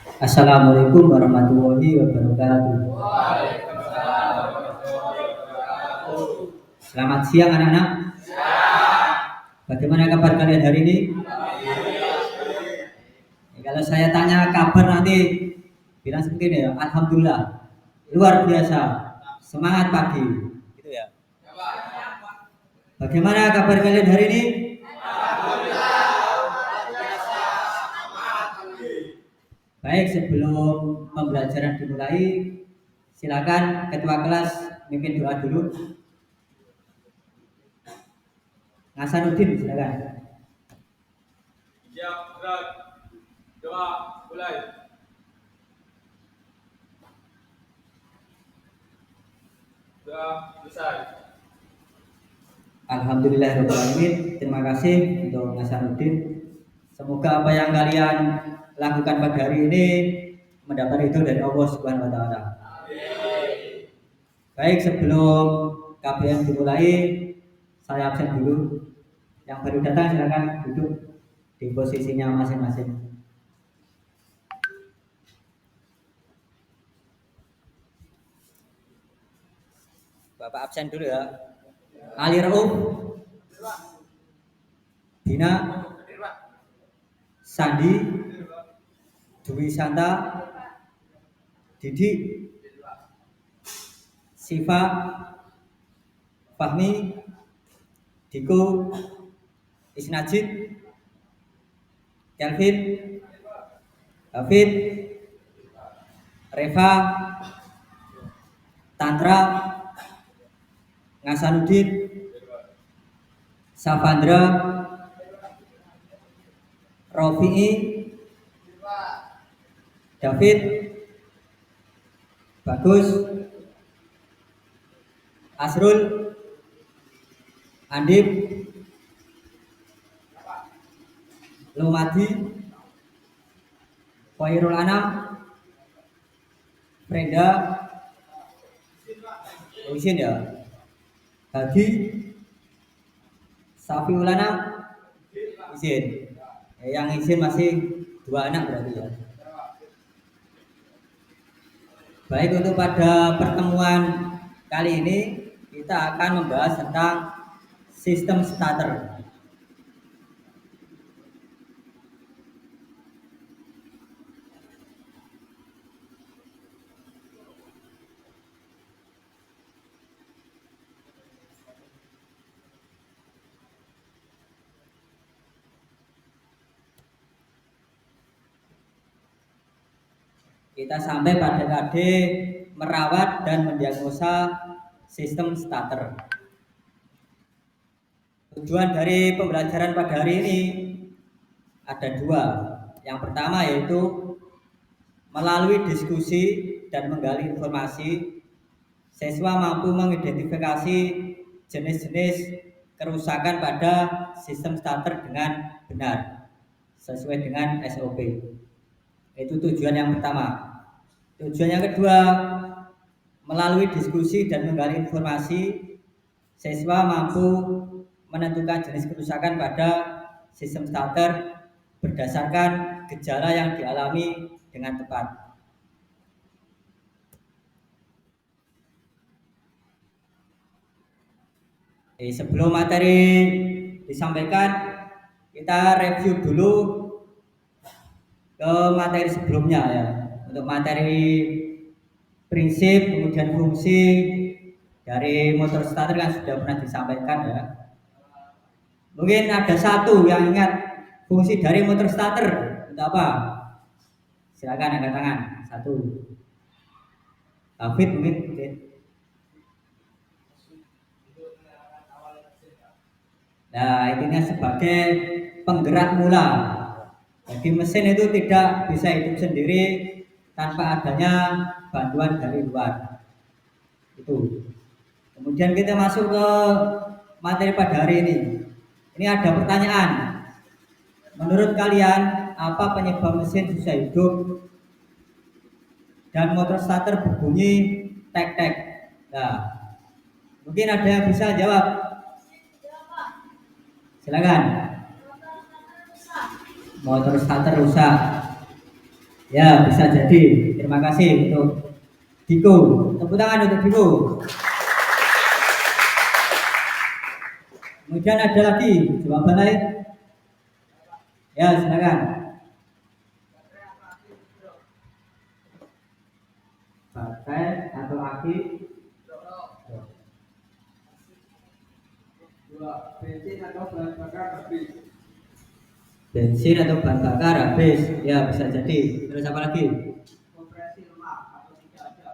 Assalamualaikum warahmatullahi wabarakatuh. Selamat siang anak-anak. Bagaimana kabar kalian hari ini? Kalau saya tanya kabar nanti bilang seperti ini ya. Alhamdulillah. Luar biasa. Semangat pagi. Gitu ya. Bagaimana kabar kalian hari ini? Baik, sebelum pembelajaran dimulai, silakan ketua kelas mimpin doa dulu. Hasanuddin, silakan. Siap, gerak. Doa, mulai. Doa, selesai. Alhamdulillahirrahmanirrahim. Terima kasih untuk Hasanuddin. Semoga apa yang kalian lakukan pada hari ini mendapat ridho dari Allah Subhanahu wa taala. Baik, sebelum KBM dimulai, saya absen dulu. Yang baru datang silakan duduk di posisinya masing-masing. Bapak absen dulu ya. Ali Rauf, Dina, Sandi, Dwi Santa, Didi, Siva, Fahmi, Diko, Isnajid, Kelvin, David, Reva, Tantra, Ngasanuddin, Savandra, Rofi'i, David, Bagus, Asrul, Andip, Lumadi, Khairul Anam, Frenda, izin ya, Hadi, Safiul Anam, izin. Yang izin masih 2 anak berarti ya. Baik, untuk pada pertemuan kali ini kita akan membahas tentang sistem starter. Kita sampai pada KD merawat dan mendiagnosa sistem starter. Tujuan dari pembelajaran pada hari ini ada 2. Yang pertama yaitu melalui diskusi dan menggali informasi, siswa mampu mengidentifikasi jenis-jenis kerusakan pada sistem starter dengan benar sesuai dengan SOP. Itu tujuan yang pertama. Tujuan yang kedua, melalui diskusi dan menggali informasi, siswa mampu menentukan jenis kerusakan pada sistem starter berdasarkan gejala yang dialami dengan tepat. Sebelum materi disampaikan, kita review dulu ke materi sebelumnya ya. Untuk materi prinsip kemudian fungsi dari motor starter kan sudah pernah disampaikan ya. Mungkin ada satu yang ingat fungsi dari motor starter untuk apa? Silakan angkat tangan. 1. David mungkin. Nah, intinya sebagai penggerak mula. Jadi mesin itu tidak bisa hidup sendiri tanpa adanya bantuan dari luar. Itu. Kemudian kita masuk ke materi pada hari ini. Ini ada pertanyaan. Menurut kalian apa penyebab mesin susah hidup dan motor starter berbunyi tek-tek? Nah, mungkin ada yang bisa jawab. Silakan. Motor starter rusak. Ya, bisa jadi. Terima kasih untuk Diko. Tepuk tangan untuk Diko. Kemudian ada lagi jawaban lain. Ya, silakan. Baterai atau aki? Dua, bensin atau bahan bakar habis. Bensin atau bahan bakar habis. Ya, bisa jadi. Terus apa lagi? Kompresi lemah atau tidak ada.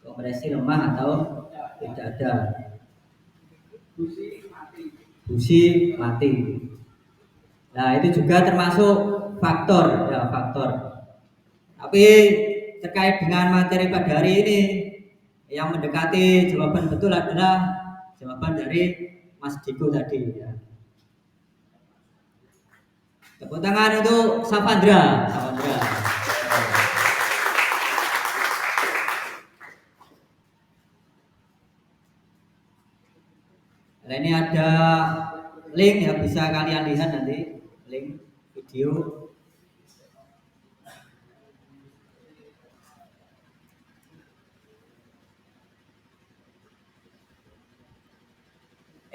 Kompresi lemah atau tidak ada. Busi mati. Busi mati. Nah, itu juga termasuk faktor, ya faktor. Tapi terkait dengan materi pada hari ini, yang mendekati jawaban betul adalah jawaban dari Mas Diko tadi. Ya. Tepuk tangan untuk Savandra. Savandra. Nah, ini ada link ya, bisa kalian lihat nanti link video.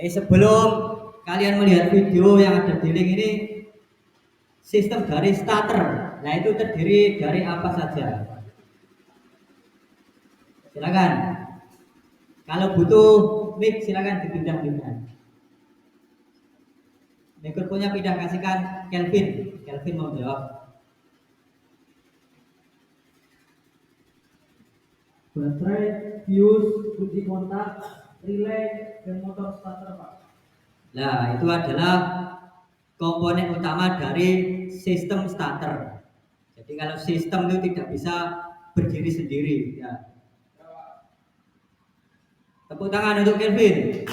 Sebelum kalian melihat video yang ada di link ini, sistem dari starter, nah itu terdiri dari apa saja? Silakan. Kalau butuh mic silakan dipindah-pindah. Mikrofonnya pindah kasihkan Kelvin. Kelvin mau jawab. Baterai, fuse, kunci kontak, relay, dan motor starter, Pak. Nah, itu adalah komponen utama dari sistem starter. Jadi kalau sistem itu tidak bisa berdiri sendiri. Ya. Tepuk tangan untuk Kelvin.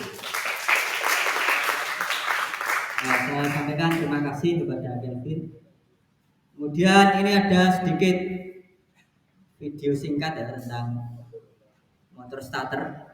Nah, saya sampaikan terima kasih kepada Kelvin. Kemudian ini ada sedikit video singkat ya tentang motor starter.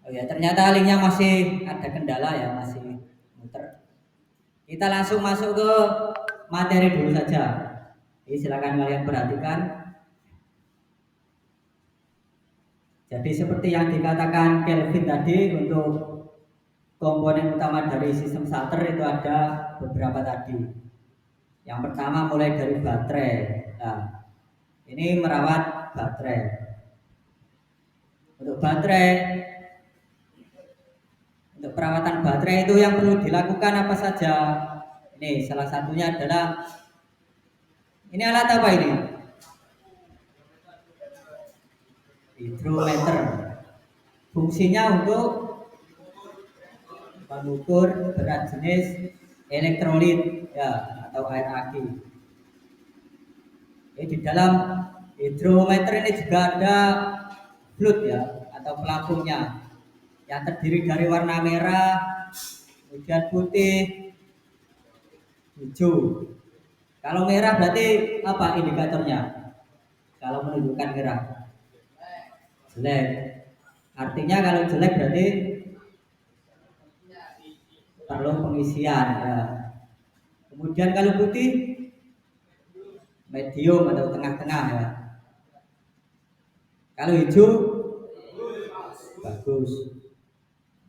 Oh ya, ternyata linknya masih ada kendala ya, masih muter. Kita langsung masuk ke materi dulu saja. Jadi silakan kalian perhatikan. Jadi seperti yang dikatakan Kelvin tadi, untuk komponen utama dari sistem starter itu ada beberapa tadi. Yang pertama mulai dari baterai. Nah, ini merawat baterai. Untuk baterai, untuk perawatan baterai itu yang perlu dilakukan apa saja? Ini salah satunya adalah, ini alat apa ini? Hidrometer. Fungsinya untuk mengukur berat jenis elektrolit ya atau air aki. Di dalam hidrometer ini juga ada fluid ya atau pelampungnya yang terdiri dari warna merah, kemudian putih, hijau. Kalau merah berarti apa indikatornya? Kalau menunjukkan merah, jelek. Artinya kalau jelek berarti perlu pengisian ya. Kemudian kalau putih medium atau tengah-tengah ya. Kalau hijau bagus.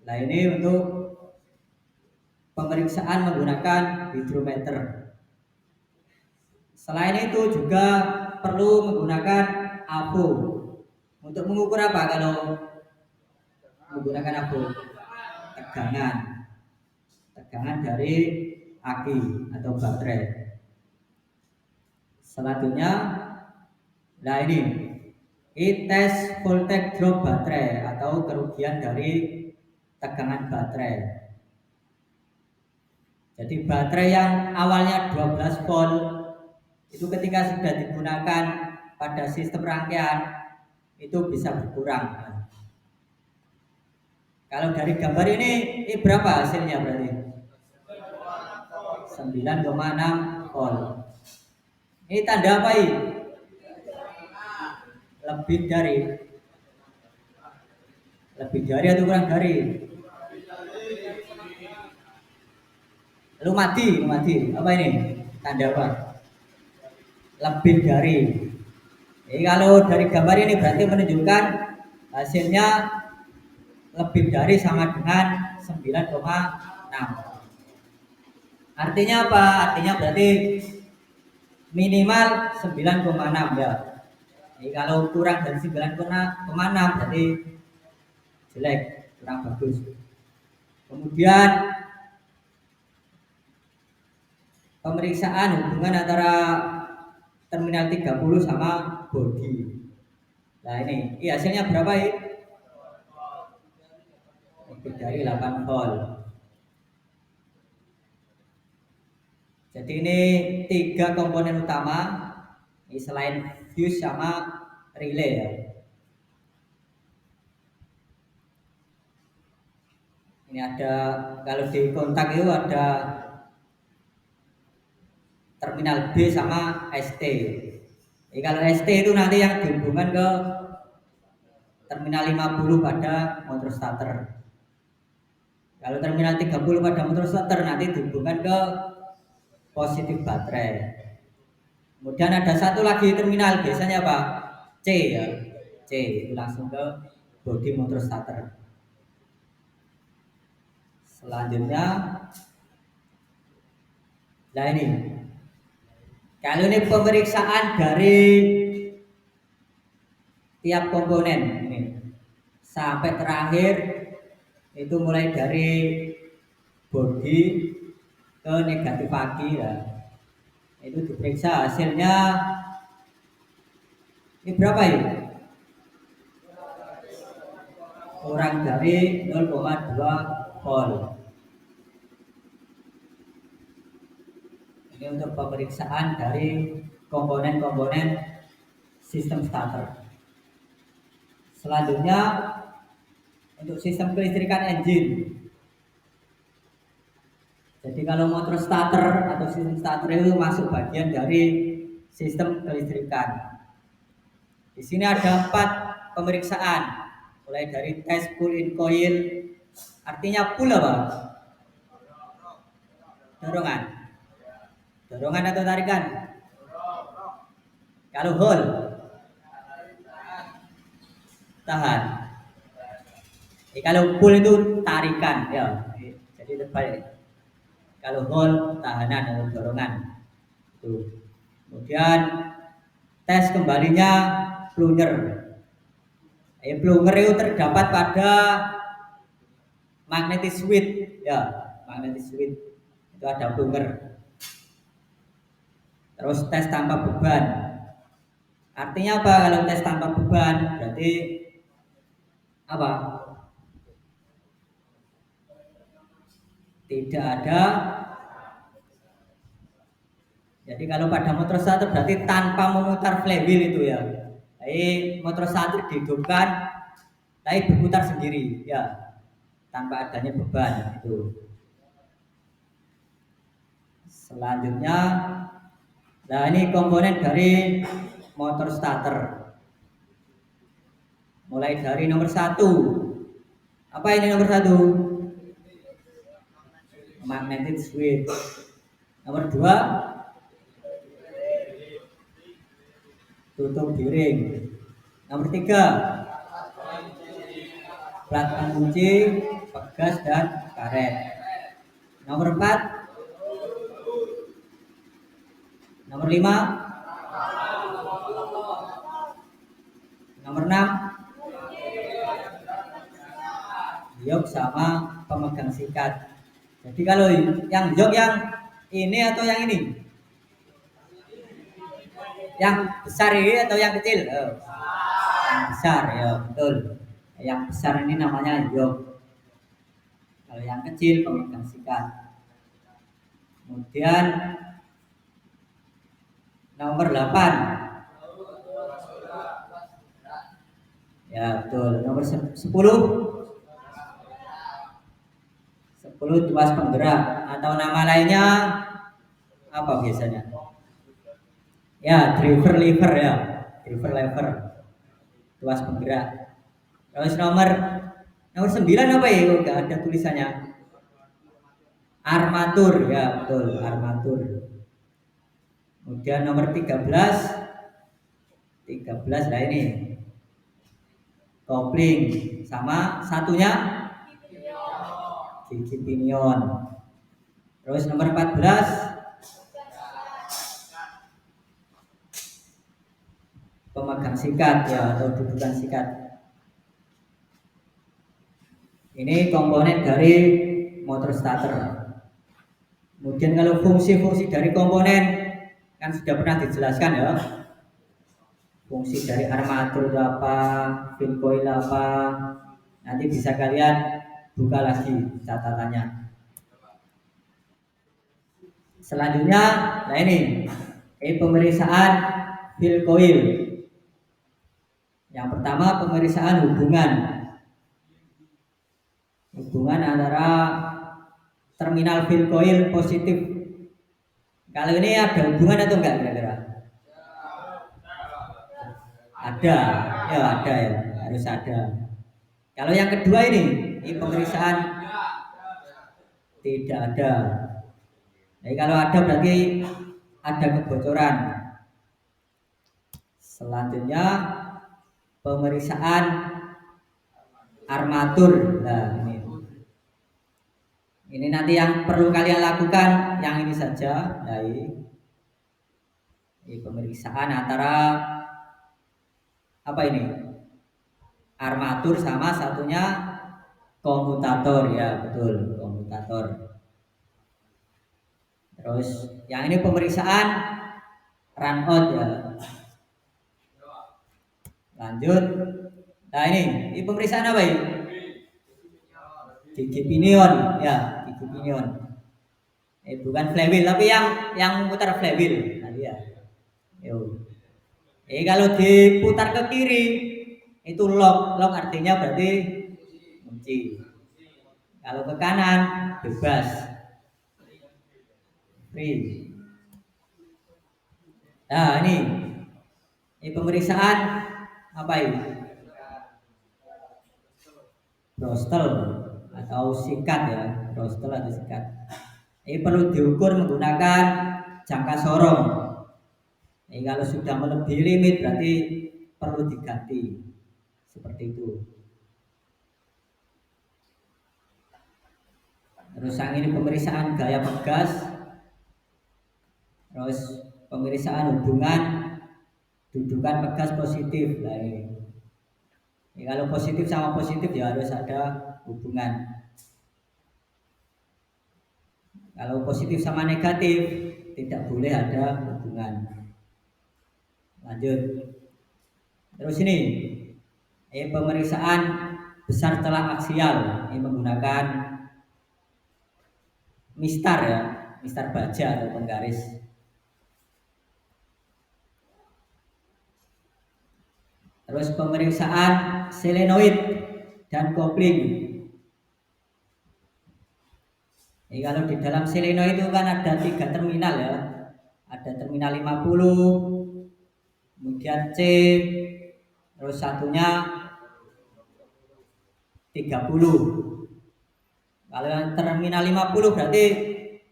Nah, ini untuk pemeriksaan menggunakan hidrometer. Selain itu juga perlu menggunakan APO. Untuk mengukur apa kalau menggunakan APO? Tegangan dari aki atau baterai. Selanjutnya, nah ini tes voltage drop baterai atau kerugian dari tegangan baterai. Jadi baterai yang awalnya 12 volt itu ketika sudah digunakan pada sistem rangkaian itu bisa berkurang. Kalau dari gambar ini berapa hasilnya berarti? 9,6 volt. Ini tanda apa ini? Lebih dari atau kurang dari? Lu mati. Apa ini? Tanda apa? Lebih dari. Jadi kalau dari gambar ini berarti menunjukkan hasilnya lebih dari sama dengan 9,6. Artinya apa? Artinya berarti minimal 9,6 ya. Jadi kalau kurang dari 9,6 berarti jelek, kurang bagus. Kemudian pemeriksaan hubungan antara terminal 30 sama bodi. Nah ini hasilnya berapa ya? Lebih dari 8 volt. Jadi ini 3 komponen utama. Ini selain fuse sama relay ya. Ini ada, kalau di kontak itu ada terminal B sama ST. Jadi kalau ST itu nanti yang dihubungkan ke terminal 50 pada motor starter. Kalau terminal 30 pada motor starter nanti dihubungkan ke positif baterai. Kemudian ada satu lagi terminal, biasanya apa? C ya. C itu langsung ke bodi motor starter. Selanjutnya, nah ini, kalau ini pemeriksaan dari tiap komponen ini sampai terakhir itu mulai dari bodi ke negatif aki ya. Itu diperiksa hasilnya ini berapa ya? Kurang dari 0,2 volt. Ini untuk pemeriksaan dari komponen-komponen sistem starter. Selanjutnya untuk sistem kelistrikan engine. Jadi kalau motor starter atau sistem starter itu masuk bagian dari sistem kelistrikan. Di sini ada 4 pemeriksaan, mulai dari tes pull in coil. Artinya pull apa? Dorongan atau tarikan? Kalau hold, tahan. Kalau pull itu tarikan ya. Jadi terbalik. Kalau hold, tahanan atau dorongan. Tuh. Kemudian tes kembalinya plunger. Plunger itu terdapat pada magnetic switch ya, magnetic switch itu ada plunger. Terus tes tanpa beban. Artinya apa kalau tes tanpa beban? Berarti apa? Tidak ada. Jadi kalau pada motor starter berarti tanpa memutar flywheel itu ya. Jadi motor starter dihidupkan tapi berputar sendiri ya, tanpa adanya beban itu. Selanjutnya, nah ini komponen dari motor starter. Mulai dari nomor 1. Apa ini nomor 1? Magnetic switch. Nomor 2, tutup bearing. Nomor 3, plat pengunci, pegas dan karet. Nomor 4, nomor 5, nomor 6, jok sama pemegang sikat. Jadi kalau yang jok yang ini atau yang ini? Yang besar ini atau yang kecil? Yang besar ya, betul. Yang besar ini namanya jok. Kalau yang kecil pemegang sikat. Kemudian nomor 8. Ya betul. Nomor 10 tuas penggerak atau nama lainnya apa biasanya? Ya, driver lever ya, driver lever, tuas penggerak. Terus nomor 9 apa ya? Oh, nggak ada tulisannya. Armatur ya, betul, armatur. Kemudian nomor 13 lah ini. Kopling sama satunya gigi pinion. Terus nomor 14 pemegang sikat ya atau dudukan sikat. Ini komponen dari motor starter. Kemudian kalau fungsi-fungsi dari komponen kan sudah pernah dijelaskan ya. Fungsi dari armatur itu apa, fin coil apa. Nanti bisa kalian buka lagi catatannya. Selanjutnya, nah ini pemeriksaan fill coil. Yang pertama pemeriksaan hubungan antara terminal fill coil positif. Kalau ini ada hubungan atau enggak kira-kira? Ada, ya ada ya, harus ada. Kalau yang kedua ini pemeriksaan tidak ada. Jadi kalau ada berarti ada kebocoran. Selanjutnya pemeriksaan armatur. Nah, ini nanti yang perlu kalian lakukan yang ini saja. Nah, ini pemeriksaan antara apa ini? Armatur sama satunya komutator ya, betul, komutator. Terus yang ini pemeriksaan run out ya. Lanjut. Nah ini pemeriksaan apa ini? Gigi pinion ya, gigi pinion. Bukan flywheel tapi yang putar flywheel tadi ya. Yo. Kalau diputar ke kiri itu lock artinya berarti kunci. Kalau ke kanan bebas, free. Nah ini pemeriksaan apa ini? Brostel atau sikat ya, brostel atau sikat. Ini perlu diukur menggunakan jangka sorong. Kalau sudah melebihi limit berarti perlu diganti. Seperti itu. Terus yang ini pemeriksaan gaya pegas. Terus pemeriksaan hubungan dudukan pegas positif. Nah, ini kalau positif sama positif ya harus ada hubungan. Kalau positif sama negatif tidak boleh ada hubungan. Lanjut. Terus ini pemeriksaan besar celah aksial. Ini menggunakan mistar ya, mistar baja atau penggaris. Terus pemeriksaan solenoid dan kopling. Kalau di dalam solenoid itu kan ada 3 terminal ya. Ada terminal 50, kemudian C, terus satunya 30. Kalau yang terminal 50 berarti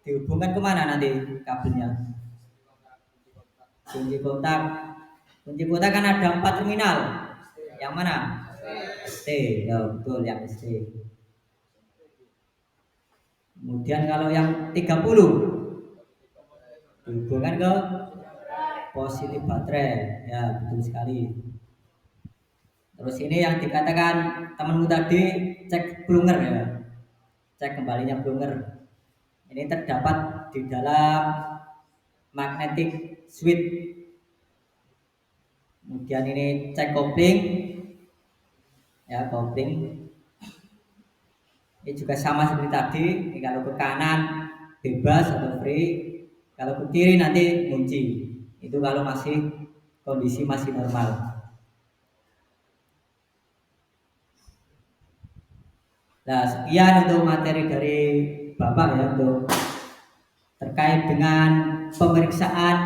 dihubungkan kemana nanti kabelnya? Kunci kontak. Kunci kontak kan ada 4 terminal. Yang mana? ST, ya betul yang ST. Kemudian kalau yang 30 dihubungkan ke positif baterai, ya betul sekali. Terus ini yang dikatakan temanmu tadi cek plunger ya, cek kembalinya plunger. Ini terdapat di dalam magnetic switch. Kemudian ini cek kopling, ya kopling. Ini juga sama seperti tadi. Ini kalau ke kanan bebas atau free, kalau ke kiri nanti kunci. Itu kalau masih kondisi masih normal. Nah, sekian untuk materi dari Bapak ya untuk terkait dengan pemeriksaan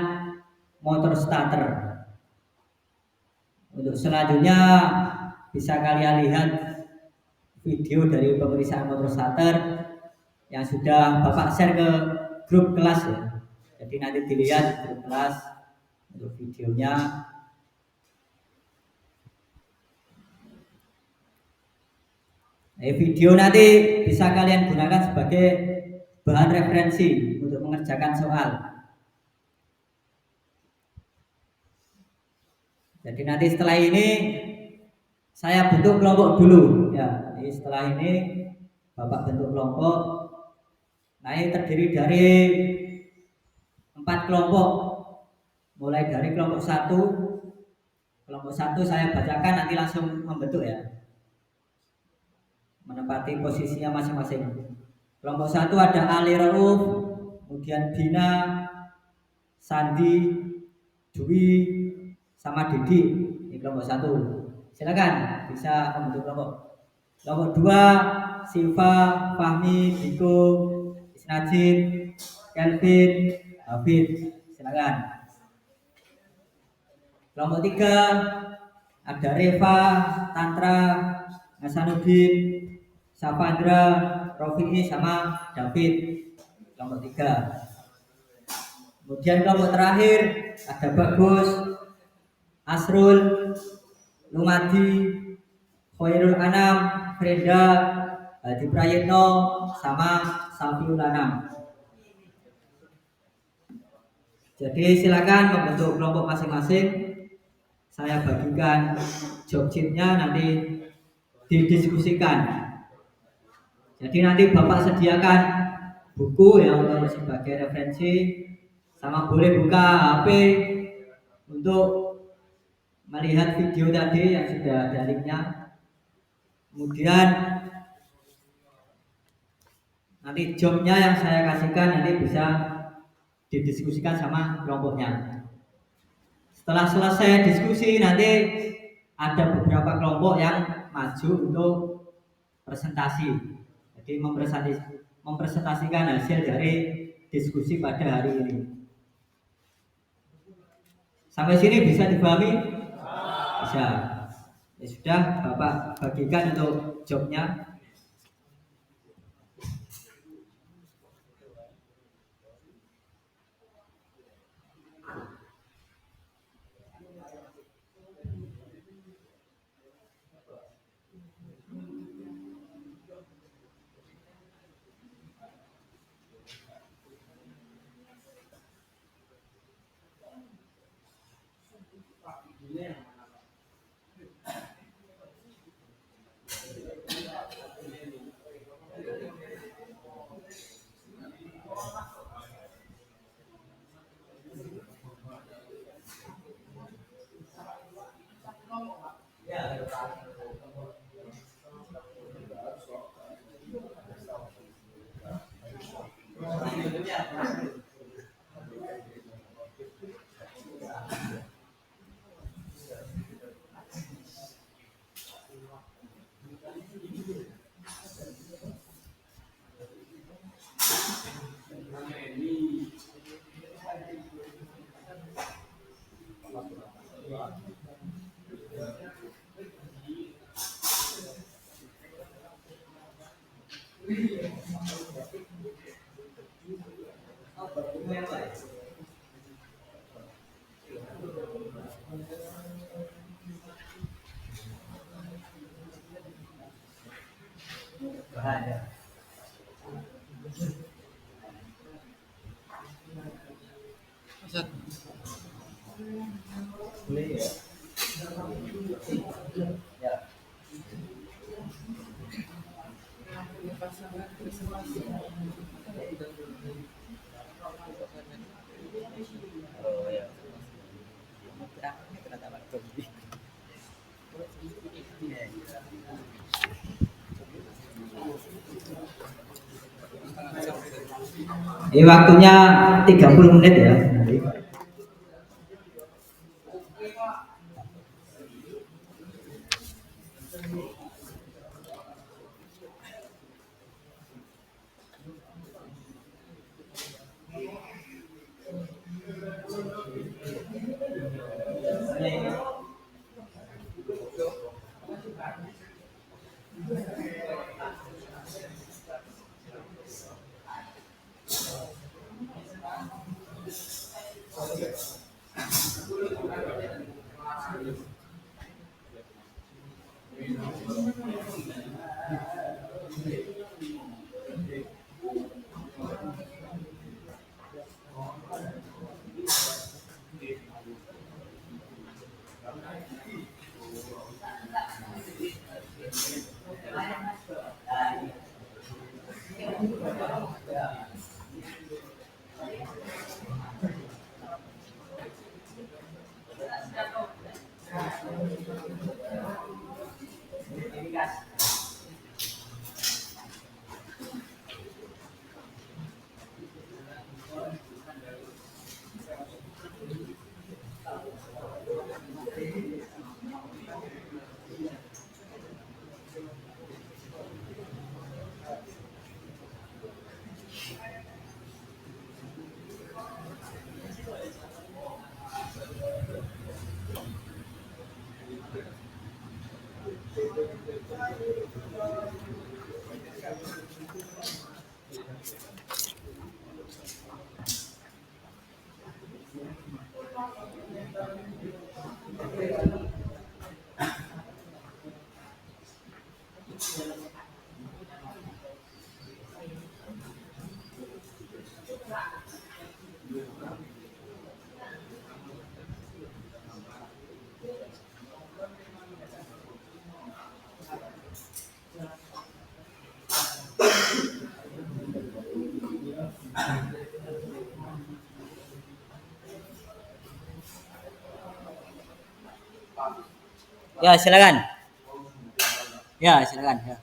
motor starter. Untuk selanjutnya bisa kalian lihat video dari pemeriksaan motor starter yang sudah Bapak share ke grup kelas ya. Jadi nanti dilihat di grup kelas untuk videonya. Video nanti bisa kalian gunakan sebagai bahan referensi untuk mengerjakan soal. Jadi nanti setelah ini saya bentuk kelompok dulu ya. Jadi setelah ini Bapak bentuk kelompok. Nah, ini terdiri dari 4 kelompok. Mulai dari kelompok 1. Kelompok 1 saya bacakan, nanti langsung membentuk ya. Menempati posisinya masing-masing. Kelompok 1 ada Ali Rauf, kemudian Bina, Sandi, Dwi, sama Didi. Ini kelompok 1. Silakan bisa membentuk kelompok. Kelompok 2 Siva, Fahmi, Diko, Isnajib, Kelvin, Hafid. Silakan. Kelompok 3 ada Reva, Tantra, Hasanuddin, Safandra, Rofi'i, sama David. Kelompok 3. Kemudian kelompok terakhir ada Bagus, Asrul, Lumadi, Khairul Anam, Freda, Hadi Prayitno, sama Safiul Anam. Jadi silakan membentuk kelompok masing-masing. Saya bagikan job sheet-nya, nanti didiskusikan. Jadi nanti Bapak sediakan buku ya untuk sebagai referensi, sama boleh buka HP untuk melihat video tadi yang sudah ada linknya. Kemudian nanti jobnya yang saya kasihkan nanti bisa didiskusikan sama kelompoknya. Setelah selesai diskusi nanti ada beberapa kelompok yang maju untuk presentasi. Jadi mempresentasikan hasil dari diskusi pada hari ini. Sampai sini bisa dipahami? Bisa. Ya sudah, Bapak bagikan untuk jobnya. Ini waktunya 30 menit ya. Ya, silakan. Ya, silakan. Ya.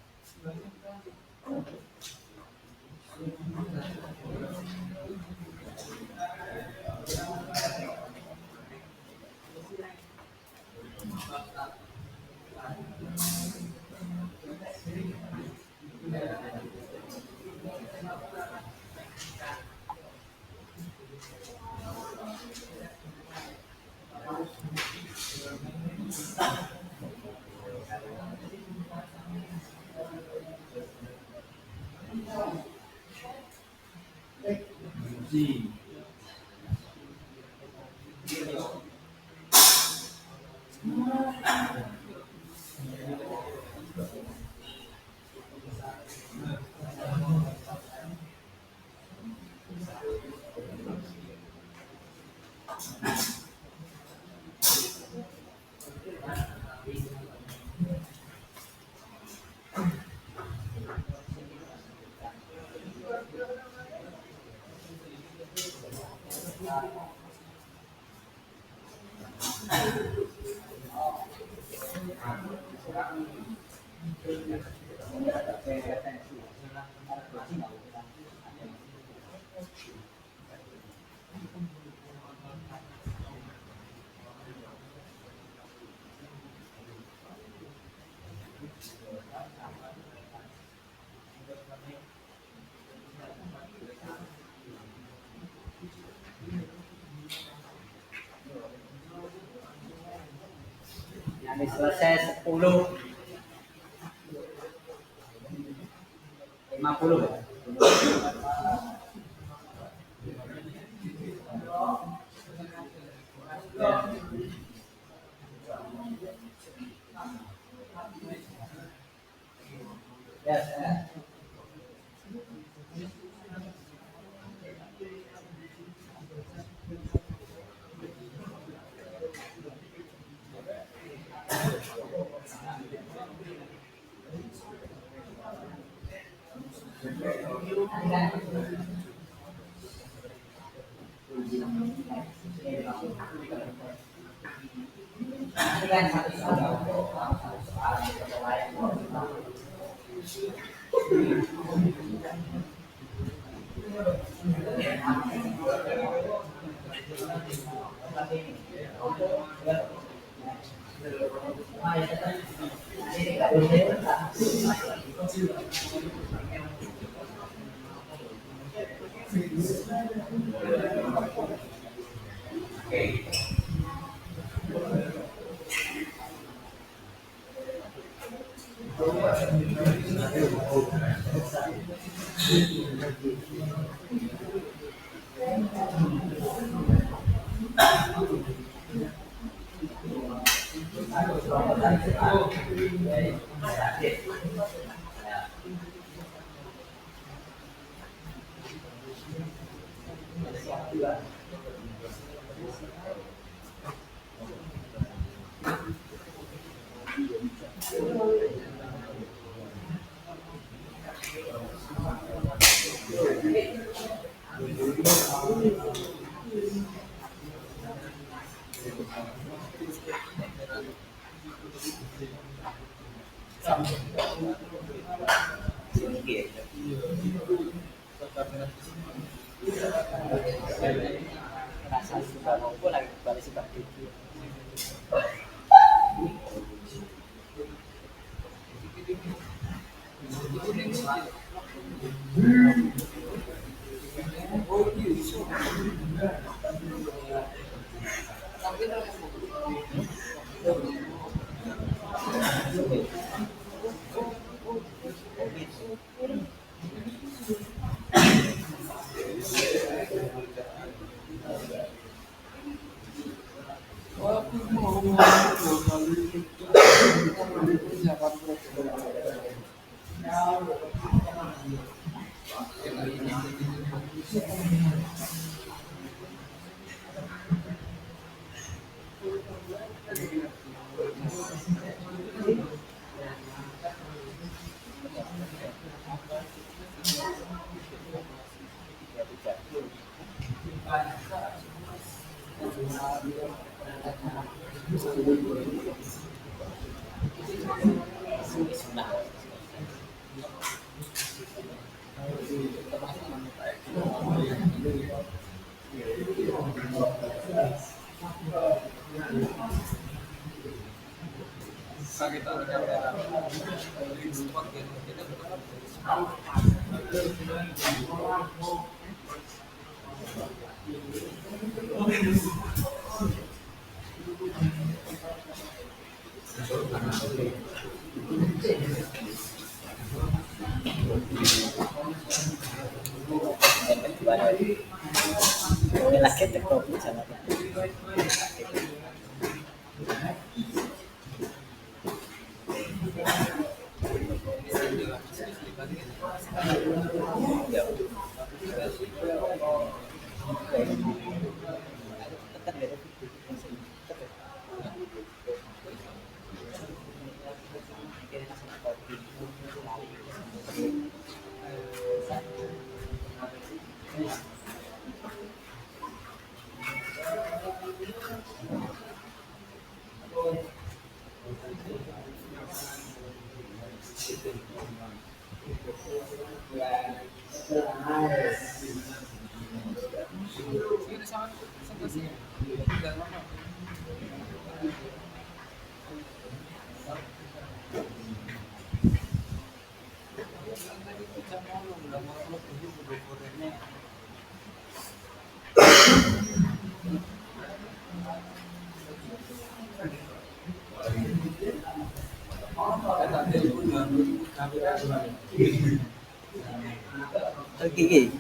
Yang selesai 10:50. Ya. Rasa suka ngumpul lagi balik seperti itu. La gente comienza a Gigi.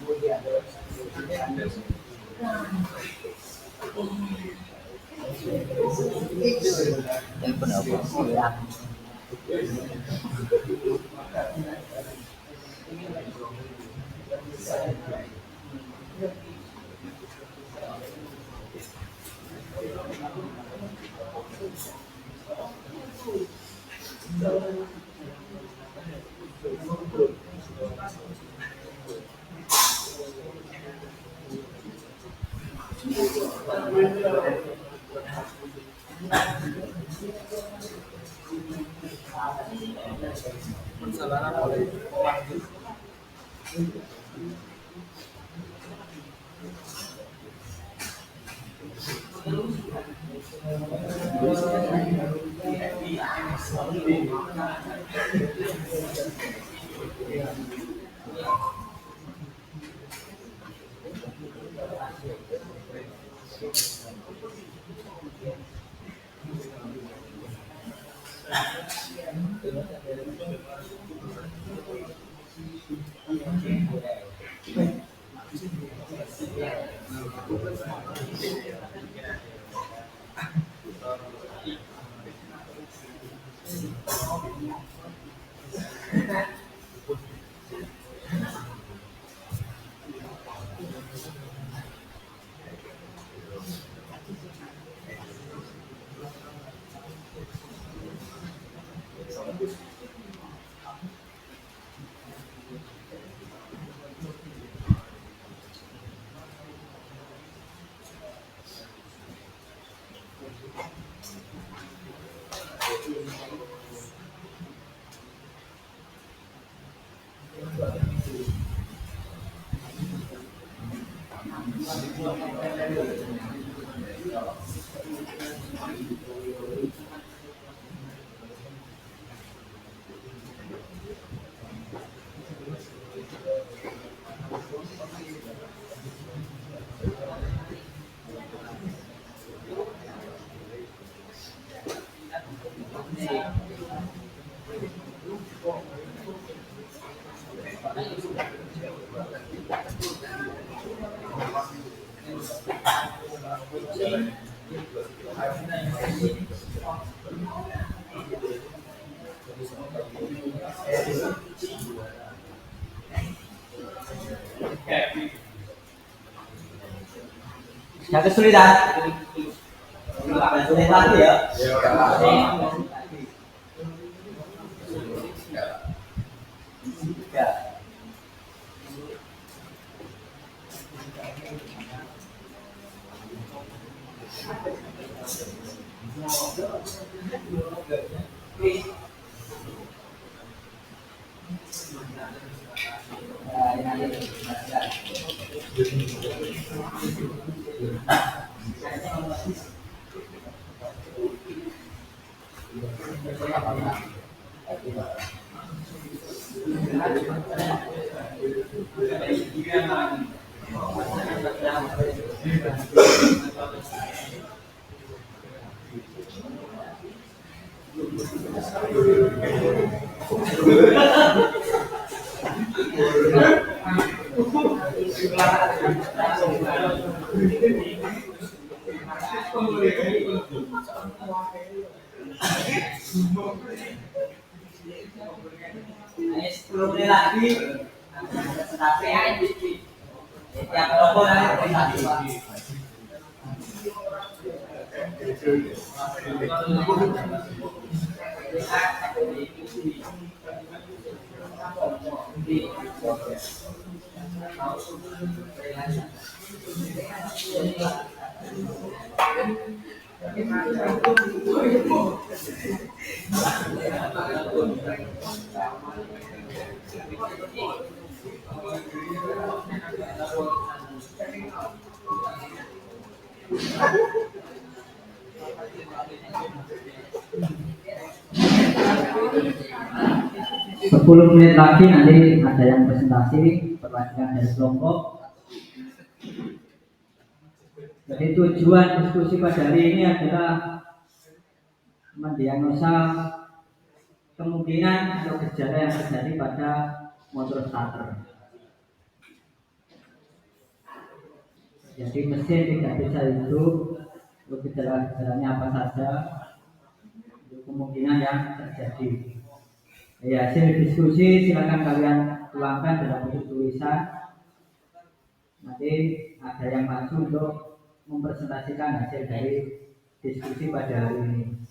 Telepon apa? Hilang. Yang kesulitan. Sulit lagi ya. Ya. Ini 10 menit lagi. Tapi yang rokok nanti. Sepuluh menit lagi nanti ada yang presentasi perwakilan dari kelompok. Jadi tujuan diskusi pada hari ini adalah mendiagnosa kemungkinan atau gejala yang terjadi pada motor starter. Jadi mesin tidak bisa hidup, untuk gejala-gejalanya apa saja, itu kemungkinan yang terjadi. Ya, hasil diskusi silakan kalian tuangkan dalam bentuk tulisan. Nanti ada yang maju untuk mempresentasikan hasil dari diskusi pada hari ini.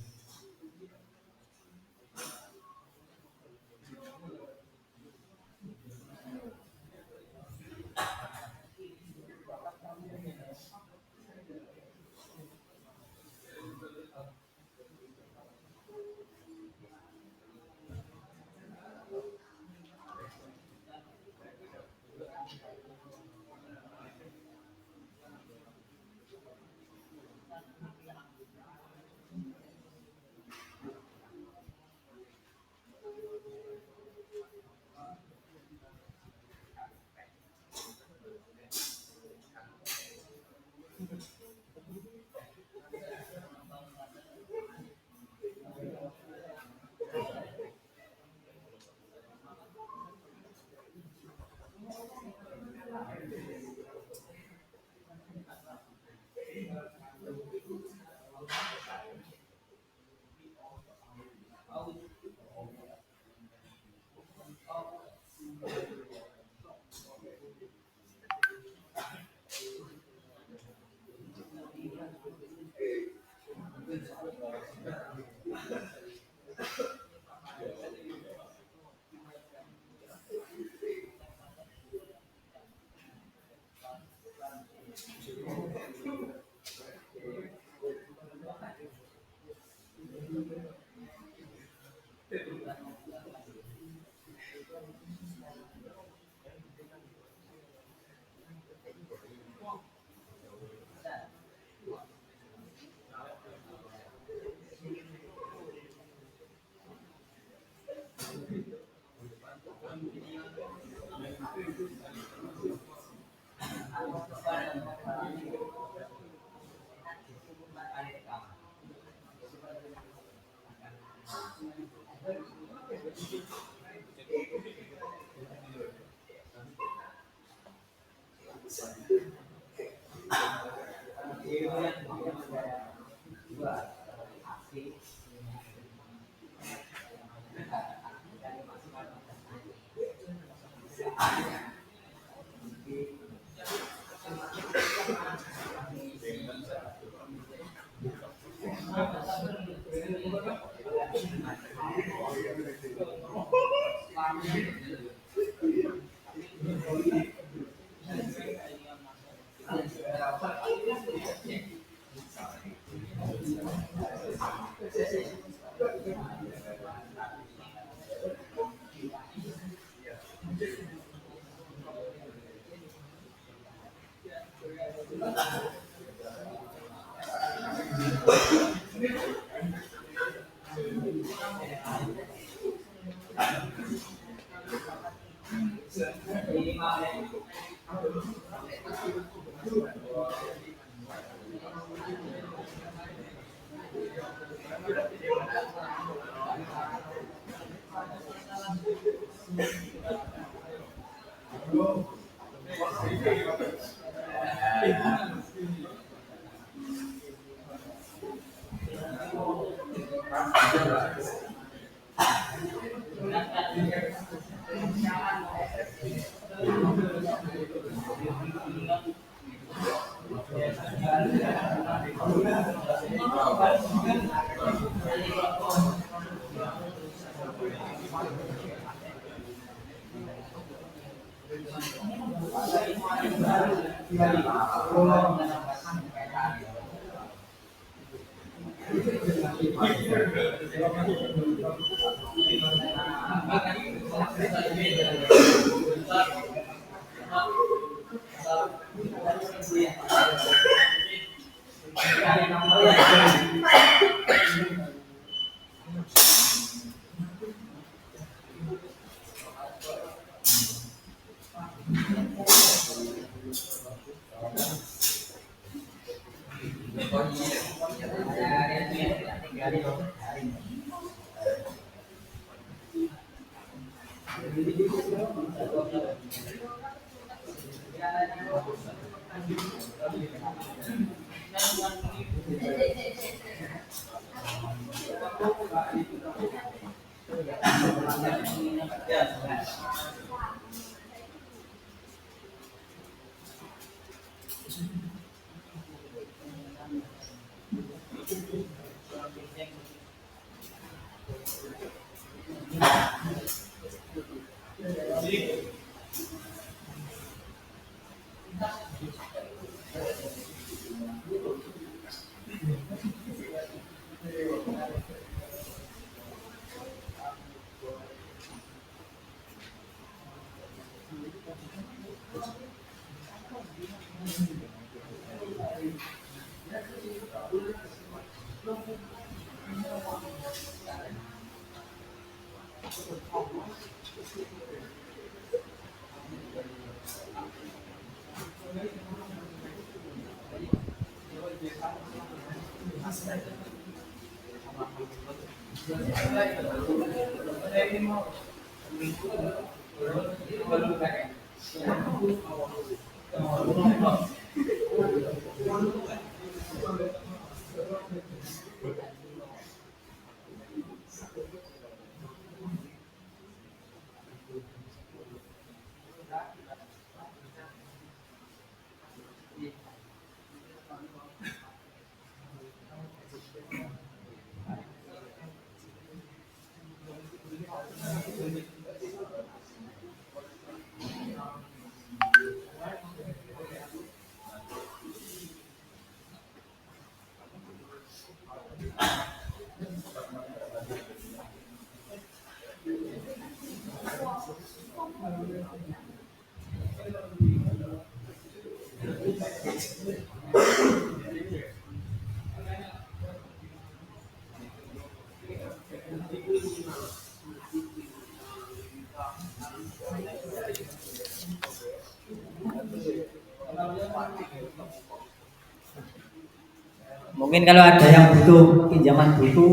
Mungkin kalau ada yang butuh pinjaman buku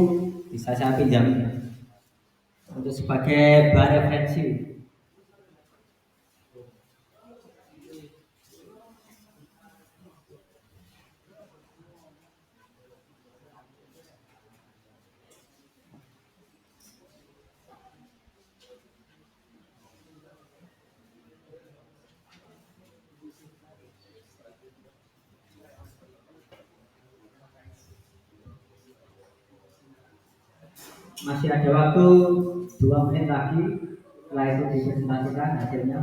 bisa saya pinjam untuk sebagai bahan referensi. Masih ada waktu 2 menit lagi, setelah itu dipresentasikan hasilnya.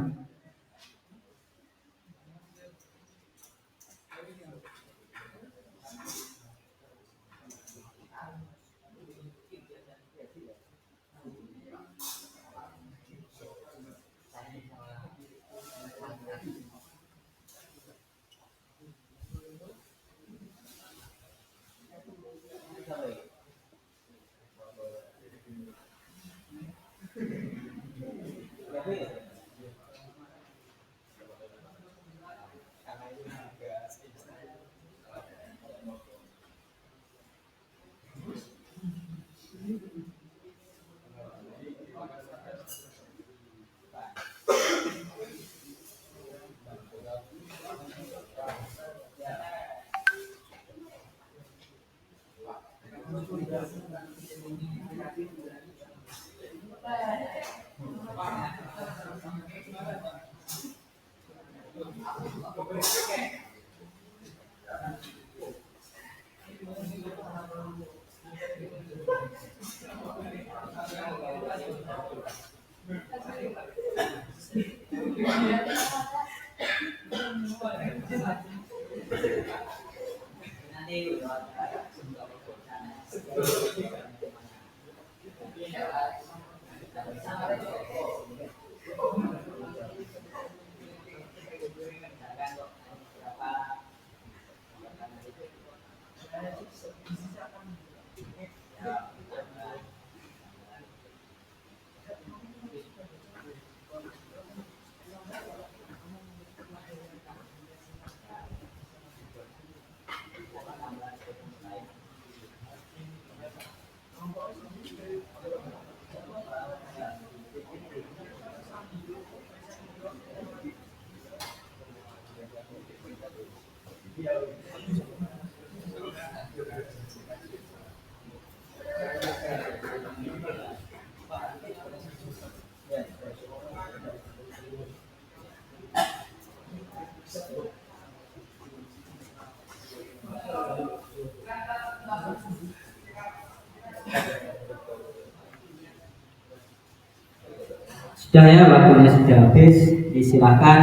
Sudah ya, waktunya sudah habis. Silakan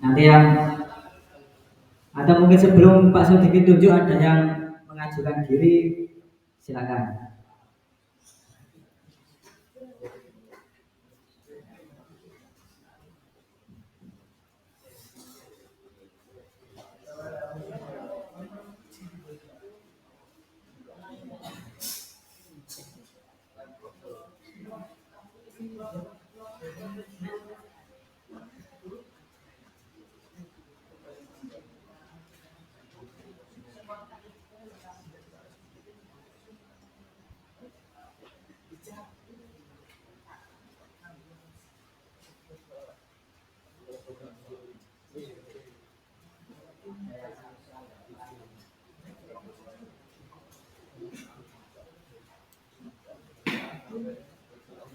nanti yang atau mungkin sebelum Pak Sodikin tunjuk ada yang mengajukan diri, silakan.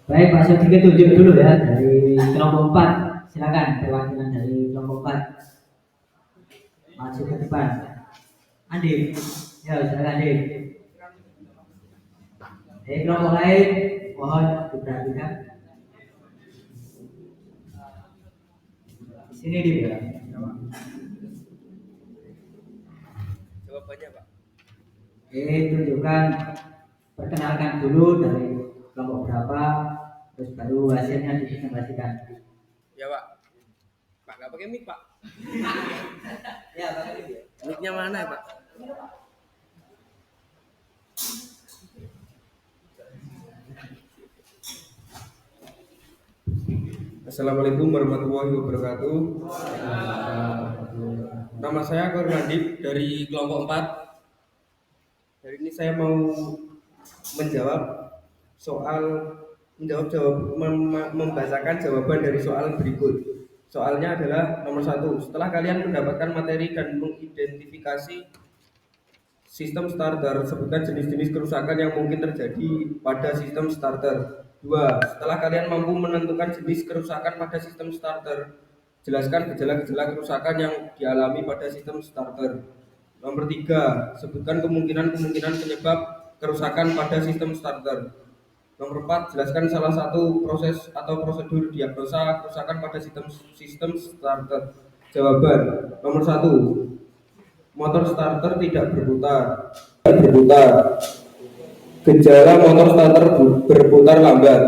Baik, Pak Sodikin tunjuk dulu ya dari kelompok 4. Silakan perwakilan dari kelompok 4 maju ke depan. Andi, ya silakan Andi. Dari kelompok lain mohon diperhatikan. Di sini di Jawabannya Pak. Tunjukkan, perkenalkan dulu dari kelompok berapa, terus baru hasilnya dipresentasikan. Ya Pak. Pak nggak pakai mic Pak. Ya, pakai video. Mic-nya mana ya Pak? Assalamualaikum warahmatullahi wabarakatuh. Nama saya Koir Nandip dari kelompok 4. Hari ini saya mau membacakan jawaban dari soal berikut. Soalnya adalah nomor 1. Setelah kalian mendapatkan materi dan mengidentifikasi sistem starter, sebutkan jenis-jenis kerusakan yang mungkin terjadi pada sistem starter. 2. Setelah kalian mampu menentukan jenis kerusakan pada sistem starter, jelaskan gejala-gejala kerusakan yang dialami pada sistem starter. Nomor 3. Sebutkan kemungkinan-kemungkinan penyebab kerusakan pada sistem starter. Nomor 4. Jelaskan salah satu proses atau prosedur diagnosa kerusakan pada sistem starter. Jawaban. Nomor 1. Motor starter tidak berputar. Gejala motor starter berputar lambat.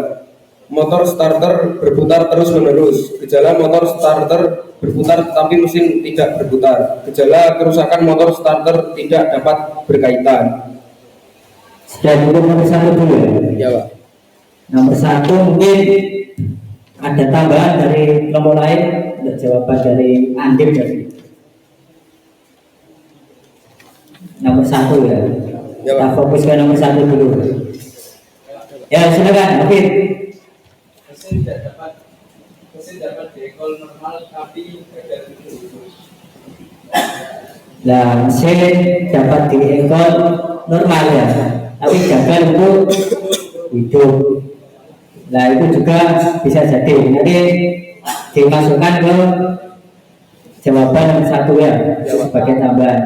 Motor starter berputar terus-menerus. Gejala motor starter berputar tetapi mesin tidak berputar. Gejala kerusakan motor starter tidak dapat berkaitan. Sudah cukup nomor 1 dulu ya? Ya Pak. Nomor 1 mungkin ada tambahan dari kelompok lain untuk jawaban dari Andip tadi. Nomor 1 ya. Ya, Kita Pak. fokus ke nomor 1 dulu. Ya silakan, Oke. Mesin dapat diekol normal tapi gagal dulu. Nah, mesin dapat diekol normal ya. tapi gagal untuk hidup. Nah itu juga bisa jadi nanti dimasukkan ke jawaban nomor 1 ya sebagai tambahan.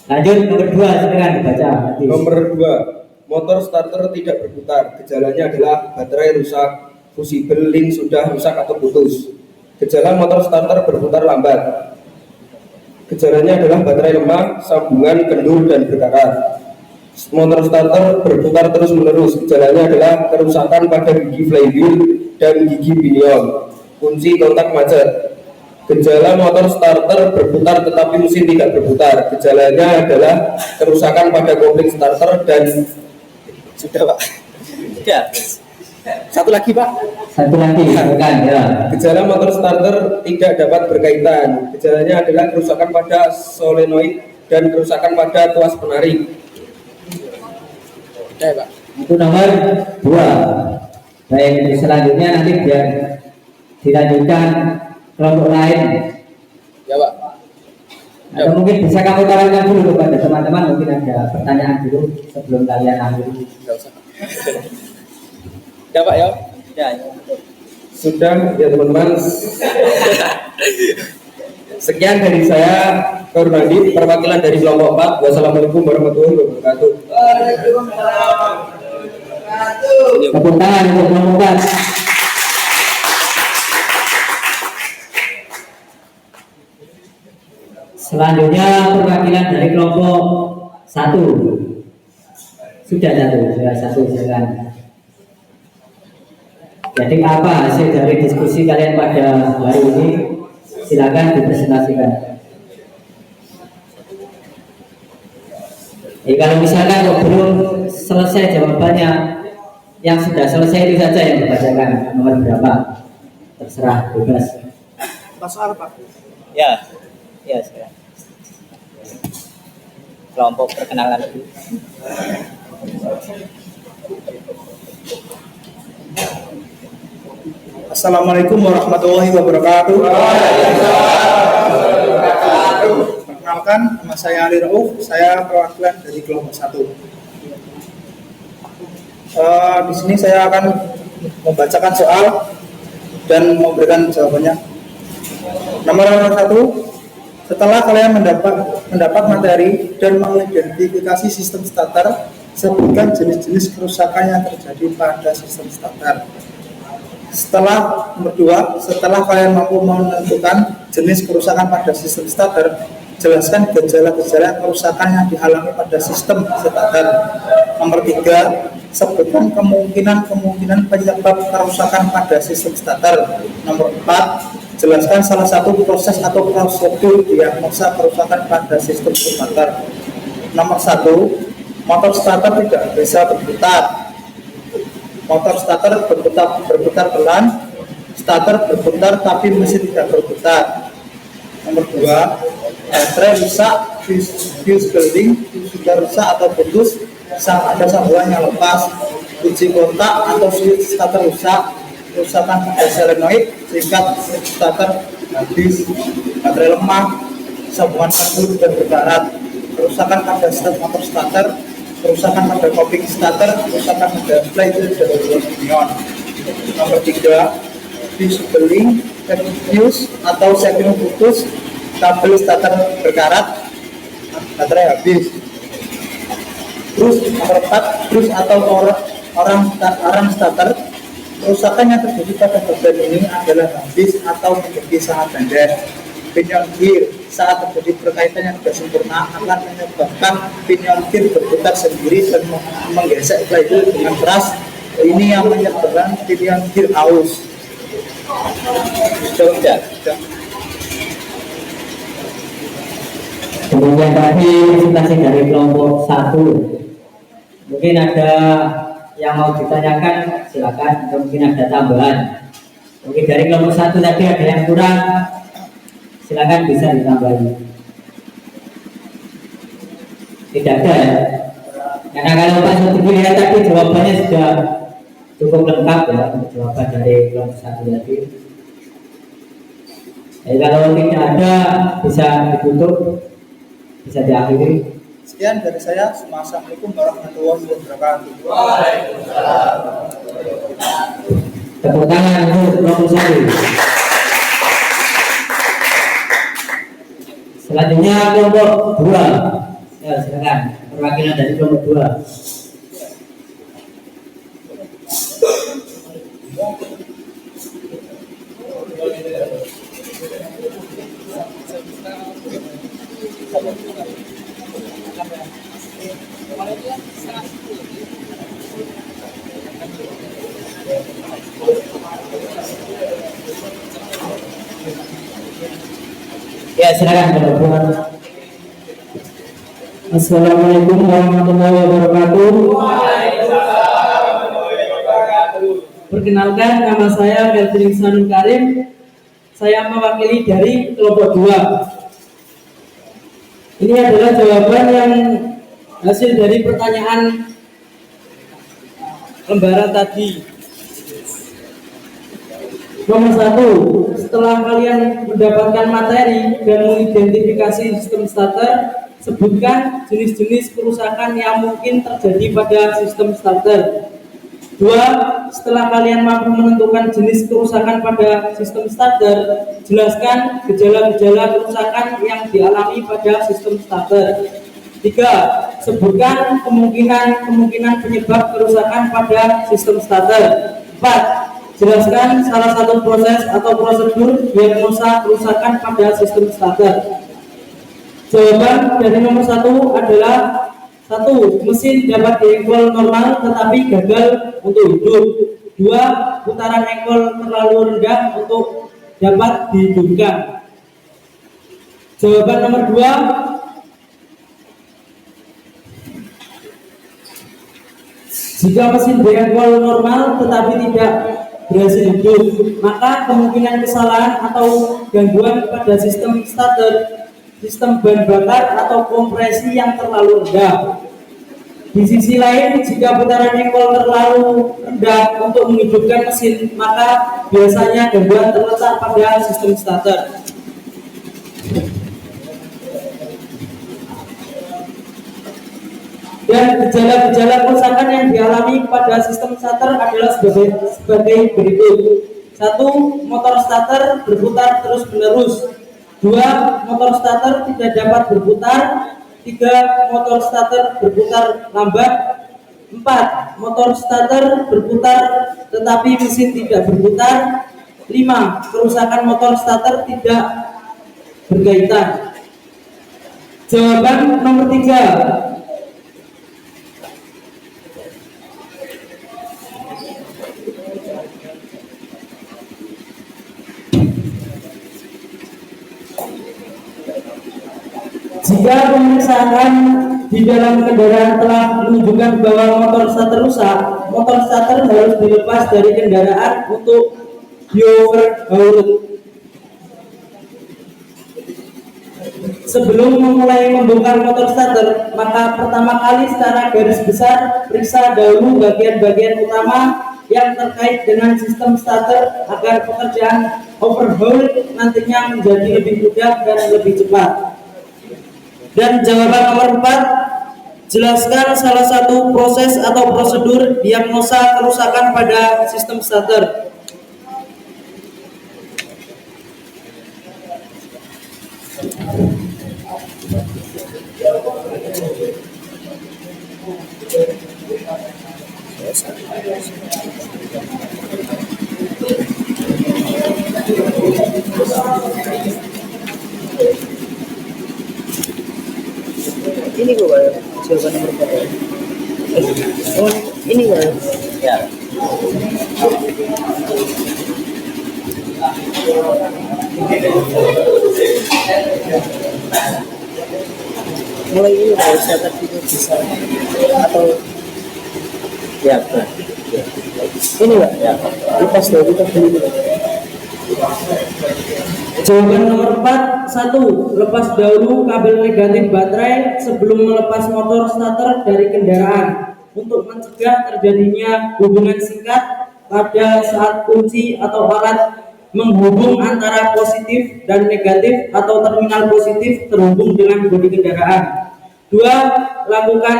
Lanjut nomor 2, silakan dibaca. Nomor 2, motor starter tidak berputar. Gejalanya adalah baterai rusak, fusible link sudah rusak atau putus. Gejala motor starter berputar lambat. Gejalanya adalah baterai lemah, sambungan kendur dan berkarat. Motor starter berputar terus menerus. Gejalanya adalah kerusakan pada gigi flywheel dan gigi pinion. Kunci kontak macet. Gejala motor starter berputar tetapi mesin tidak berputar. Gejalanya adalah kerusakan pada kopling starter dan sudah Pak. Sudah. Satu lagi Pak. Satu lagi silakan ya. Gejala motor starter tidak dapat berkaitan. Gejalanya adalah kerusakan pada solenoid dan kerusakan pada tuas penarik. Sudah Pak. Itu nomor 2. Baik, selanjutnya nanti biar dilanjutkan kelompok lain. Ya Pak. Atau mungkin bisa kamu tawarkan dulu kepada teman-teman, mungkin ada pertanyaan dulu sebelum kalian akhiri. Enggak usah. Ya Pak ya. Ya. Sudah ya teman-teman. Sekian dari saya, Kornadi, perwakilan dari kelompok 4. Wassalamualaikum warahmatullahi wabarakatuh. Tepuk tangan untuk kelompok 4. Selanjutnya perwakilan dari kelompok 1. Sudah satu silakan. Jadi apa hasil dari diskusi kalian pada hari ini? Silakan dipresentasikan. Kalau misalkan kok belum selesai jawabannya, yang sudah selesai itu saja yang dibacakan. Nomor berapa? Terserah, bebas. Soal Pak. Ya. Ya sekarang. Kelompok perkenalan dulu. Assalamualaikum warahmatullahi wabarakatuh. Perkenalkan, nama saya Ali Rauf. Saya perwakilan dari kelompok 1. Di sini saya akan membacakan soal dan memberikan jawabannya. Nomor 1. Setelah kalian mendapat materi dan mengidentifikasi sistem starter, sebutkan jenis-jenis kerusakan yang terjadi pada sistem starter. Nomor 2, setelah kalian mampu menentukan jenis kerusakan pada sistem starter, jelaskan gejala-gejala kerusakan yang dialami pada sistem starter. Nomor 3, sebutkan kemungkinan penyebab kerusakan pada sistem starter. Nomor 4, jelaskan salah satu proses atau prosedur diagnosa kerusakan pada sistem starter. Nomor 1, motor starter tidak bisa berputar. Motor starter berputar pelan, starter berputar tapi mesin tidak berputar. Nomor 2, baterai rusak, fuse building sudah rusak atau putus, ada sambungan yang lepas, kunci kontak atau switch starter rusak, kerusakan pada solenoid sehingga starter habis, baterai lemah, sambungan kendur dan berkarat, kerusakan pada sistem motor starter, kerusakan pada kopling starter, kerusakan pada flywheel dan pinion. Nomor 3, fuse building, fuse atau sekring putus, kabel starter berkarat, baterai habis. Terus nomor 4, terus atau orang starter, kerusakan yang terjadi pada bagian ini adalah habis atau menjadi sangat pendek. Pinion gear saat terjadi perkaitan yang tidak sempurna akan menyebabkan pinion gear berputar sendiri dan menggesek flywheel dengan keras. Ini yang menyebabkan pinion gear aus. Sudah. Kemudian tadi presentasi dari kelompok 1. Mungkin ada yang mau ditanyakan, silakan. Atau mungkin ada tambahan. Mungkin dari kelompok 1 tadi ada yang kurang, silakan bisa ditambahi. Tidak ada ya? Karena kalau Pak Sutri lihat tadi jawabannya sudah cukup lengkap ya, jawaban dari kelompok 1 tadi. Jadi kalau tidak ada bisa ditutup, bisa diakhiri. Sekian dari saya. Assalamualaikum warahmatullahi wabarakatuh. Tepuk tangan untuk kelompok 1. Selanjutnya kelompok 2. Ya, silakan perwakilan dari kelompok 2. Ya, silakan kelompok 2. Assalamualaikum warahmatullahi wabarakatuh. Perkenalkan, nama saya Melvin Sanun Karim. Saya mewakili dari kelompok 2. Ini adalah jawaban yang hasil dari pertanyaan lembaran tadi. Nomor 1, setelah kalian mendapatkan materi dan mengidentifikasi sistem starter, sebutkan jenis-jenis kerusakan yang mungkin terjadi pada sistem starter. 2, setelah kalian mampu menentukan jenis kerusakan pada sistem starter, jelaskan gejala-gejala kerusakan yang dialami pada sistem starter. 3, sebutkan kemungkinan penyebab kerusakan pada sistem starter. 4, jelaskan salah satu proses atau prosedur diagnosa kerusakan pada sistem starter. Jawaban dari nomor 1 adalah 1. Mesin dapat diengkol normal tetapi gagal untuk hidup. 2. Putaran engkol terlalu rendah untuk dapat dihidupkan. Jawaban nomor 2, jika mesin diengkol normal tetapi tidak berhasil hidup, maka kemungkinan kesalahan atau gangguan pada sistem starter, sistem bahan bakar atau kompresi yang terlalu rendah. Di sisi lain, jika putaran engkol terlalu rendah untuk menghidupkan mesin, maka biasanya gangguan terletak pada sistem starter. Dan gejala-gejala kerusakan yang dialami pada sistem starter adalah sebagai berikut. 1. Motor starter berputar terus-menerus. 2. Motor starter tidak dapat berputar. 3. Motor starter berputar lambat. 4. Motor starter berputar tetapi mesin tidak berputar. 5. Kerusakan motor starter tidak berkaitan. Jawaban nomor 3. Jika pemeriksaan di dalam kendaraan telah menunjukkan bahwa motor starter rusak, motor starter harus dilepas dari kendaraan untuk di-overhaul. Sebelum memulai membongkar motor starter, maka pertama kali secara garis besar periksa dahulu bagian-bagian utama yang terkait dengan sistem starter agar pekerjaan overhaul nantinya menjadi lebih mudah dan lebih cepat. Dan jawaban nomor 4, jelaskan salah satu proses atau prosedur diagnosa kerusakan pada sistem starter. Ini gua jawaban nomor berapa? Oh, ini gua. Ya. Mulai ini dari saya tidur bisa atau ya, betul. Ini Pak, ya. Lepas dulu kita dulu. Jawaban nomor 4, 1. Lepas dahulu kabel negatif baterai sebelum melepas motor starter dari kendaraan untuk mencegah terjadinya hubungan singkat pada saat kunci atau alat menghubung antara positif dan negatif atau terminal positif terhubung dengan bodi kendaraan. 2. Lakukan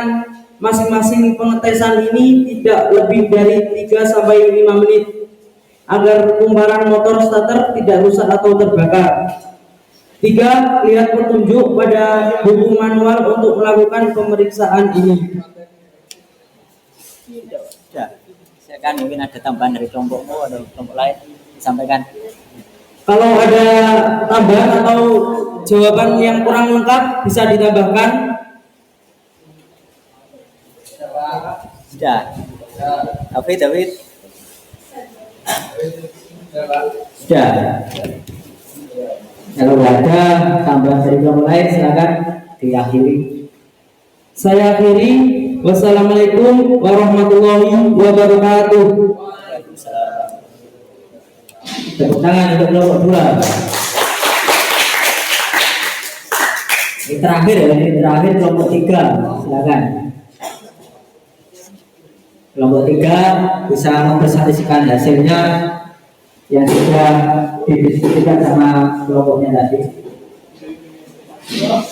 masing-masing pengetesan ini tidak lebih dari 3-5 menit agar kumparan motor starter tidak rusak atau terbakar. 3. Lihat petunjuk pada buku manual untuk melakukan pemeriksaan ini. Sudah. Silakan, mungkin ada tambahan dari kelompokmu atau kelompok lain disampaikan. Kalau ada tambahan atau jawaban yang kurang lengkap bisa ditambahkan. Sudah. David. Sudah. Kalau ada tambahan dari kelompok lain silakan diakhiri. Saya akhiri. Wassalamualaikum warahmatullahi wabarakatuh. Tepuk tangan untuk kelompok 2. Ini terakhir ya, ini terakhir kelompok 3. Silakan. Kelompok 3 bisa mempresentasikan hasilnya yang sudah didiskusikan sama kelompoknya tadi. Ya.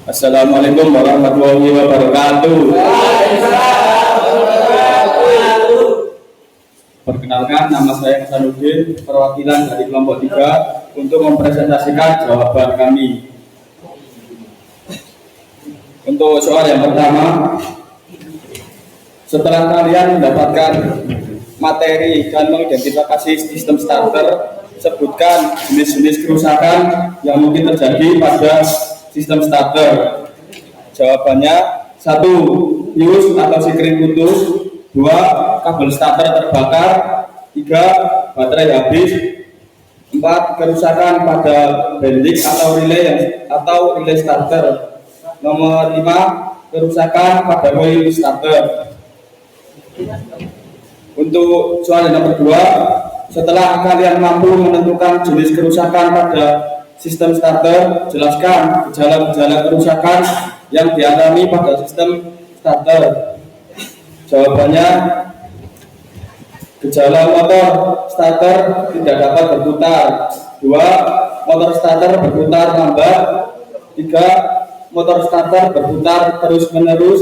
Assalamualaikum warahmatullahi wabarakatuh. Perkenalkan, nama saya Hasanuddin, perwakilan dari kelompok 3 untuk mempresentasikan jawaban kami. Untuk soal yang pertama, setelah kalian mendapatkan materi dan mengidentifikasi sistem starter, sebutkan jenis-jenis kerusakan yang mungkin terjadi pada sistem starter. Jawabannya: 1. Fuse atau sikring putus. 2. Kabel starter terbakar. 3. Baterai habis. 4. Kerusakan pada bendix atau relay starter. Nomor 5. Kerusakan pada coil starter. Untuk soal yang nomor 2, setelah kalian mampu menentukan jenis kerusakan pada sistem starter, jelaskan gejala-gejala kerusakan yang dialami pada sistem starter. Jawabannya: gejala motor starter tidak dapat berputar. 2. Motor starter berputar lambat. 3. Motor starter berputar terus-menerus.